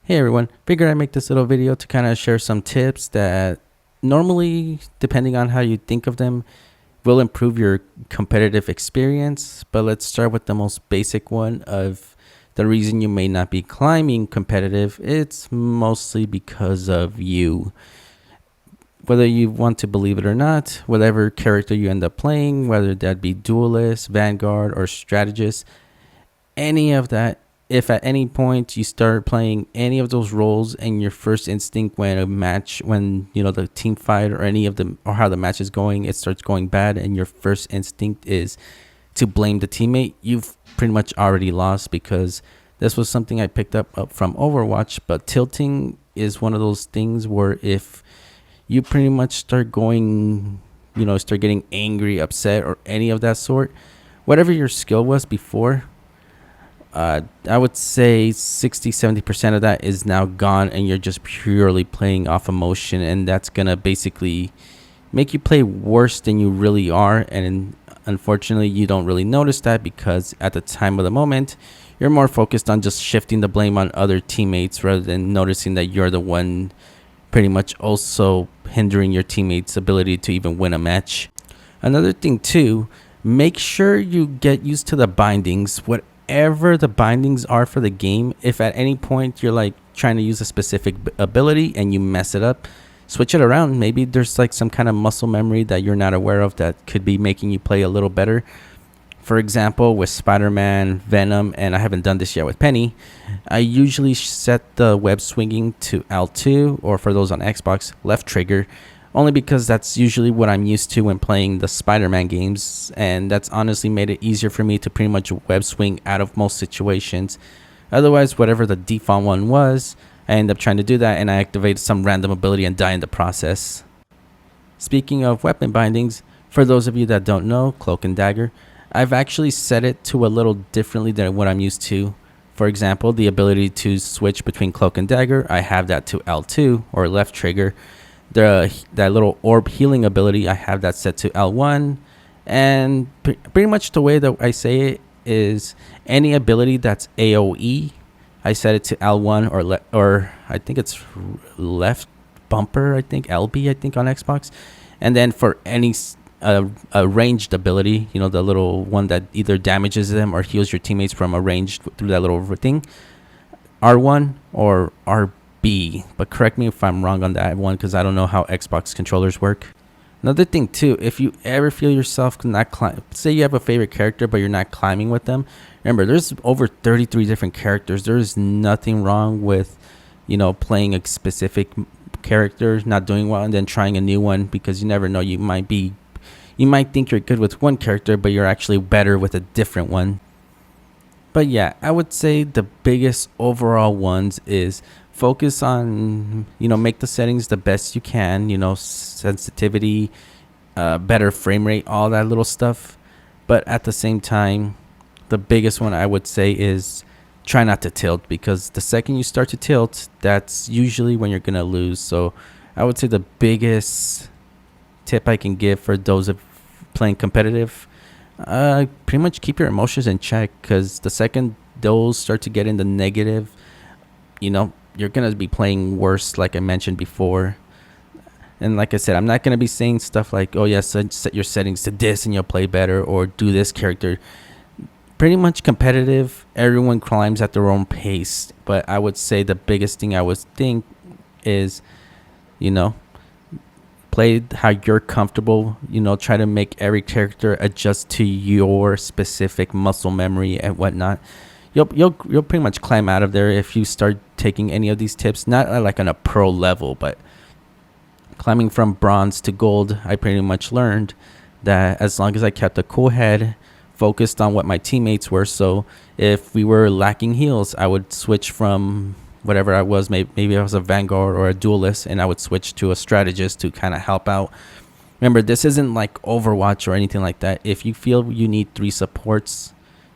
Hey everyone, figured I'd make this little video to kind of share some tips that normally, depending on how you think of them, will improve your competitive experience. But let's start with the most basic one of the reason you may not be climbing competitive. It's mostly because of you. Whether you want to believe it or not, whatever character you end up playing, whether that be duelist, vanguard, or strategist, any of that, if at any point you start playing any of those roles and your first instinct when the team fight or any of them or how the match is going, it starts going bad and your first instinct is to blame the teammate, you've pretty much already lost, because this was something I picked up from Overwatch. But tilting is one of those things where if you pretty much start getting angry, upset, or any of that sort, whatever your skill was before, I would say 60-70% of that is now gone, and you're just purely playing off emotion, and that's gonna basically make you play worse than you really are. And unfortunately, you don't really notice that, because at the time of the moment, you're more focused on just shifting the blame on other teammates rather than noticing that you're the one pretty much also hindering your teammates' ability to even win a match. Another thing too, make sure you get used to the bindings. Whatever the bindings are for the game, if at any point you're like trying to use a specific ability and you mess it up, switch it around. Maybe there's like some kind of muscle memory that you're not aware of that could be making you play a little better. For example, with Spider-Man, Venom, and I haven't done this yet with Penny, I usually set the web swinging to L2, or for those on Xbox, left trigger, only because that's usually what I'm used to when playing the Spider-Man games, and that's honestly made it easier for me to pretty much web swing out of most situations. Otherwise, whatever the default one was, I end up trying to do that and I activate some random ability and die in the process. Speaking of weapon bindings, for those of you that don't know, Cloak and Dagger, I've actually set it to a little differently than what I'm used to. For example, the ability to switch between Cloak and Dagger, I have that to L2 or left trigger. That little orb healing ability, I have that set to L1. And pretty much the way that I say it is any ability that's AoE, I set it to L1 or I think it's left bumper, I think LB, I think on Xbox. And then for any a ranged ability, the little one that either damages them or heals your teammates from a ranged through that little thing, R1 or RB. But correct me if I'm wrong on that one, because I don't know how Xbox controllers work. Another thing too, if you ever feel yourself not climb, say you have a favorite character but you're not climbing with them, remember there's over 33 different characters. There's nothing wrong with playing a specific character, not doing well, and then trying a new one, because you never know, you might think you're good with one character, but you're actually better with a different one. But yeah, I would say the biggest overall ones is focus on, make the settings the best you can, sensitivity, better frame rate, all that little stuff. But at the same time, the biggest one I would say is try not to tilt, because the second you start to tilt, that's usually when you're going to lose. So I would say the biggest tip I can give for those of playing competitive, pretty much keep your emotions in check, because the second those start to get in the negative, you're gonna be playing worse, like I mentioned before. And like I said, I'm not gonna be saying stuff like, oh yes, set your settings to this and you'll play better, or do this character. Pretty much competitive, everyone climbs at their own pace. But I would say the biggest thing I would think is, play how you're comfortable. Try to make every character adjust to your specific muscle memory and whatnot. You'll pretty much climb out of there if you start taking any of these tips. Not like on a pro level, but climbing from bronze to gold, I pretty much learned that as long as I kept a cool head, focused on what my teammates were. So if we were lacking heals, I would switch from whatever I was, maybe I was a vanguard or a duelist, and I would switch to a strategist to kind of help out. Remember, this isn't like Overwatch or anything like that. If you feel you need 3 supports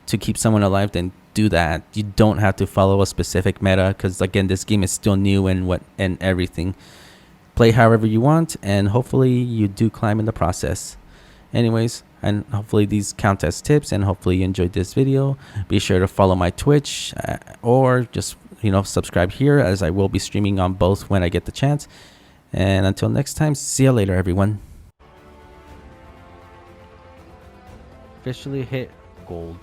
to keep someone alive, then do that. You don't have to follow a specific meta, because again, this game is still new and everything. Play however you want, and hopefully you do climb in the process. Anyways, and hopefully these count as tips, and hopefully you enjoyed this video. Be sure to follow my Twitch, or just subscribe here, as I will be streaming on both when I get the chance. And until next time, see you later, everyone. Officially hit gold.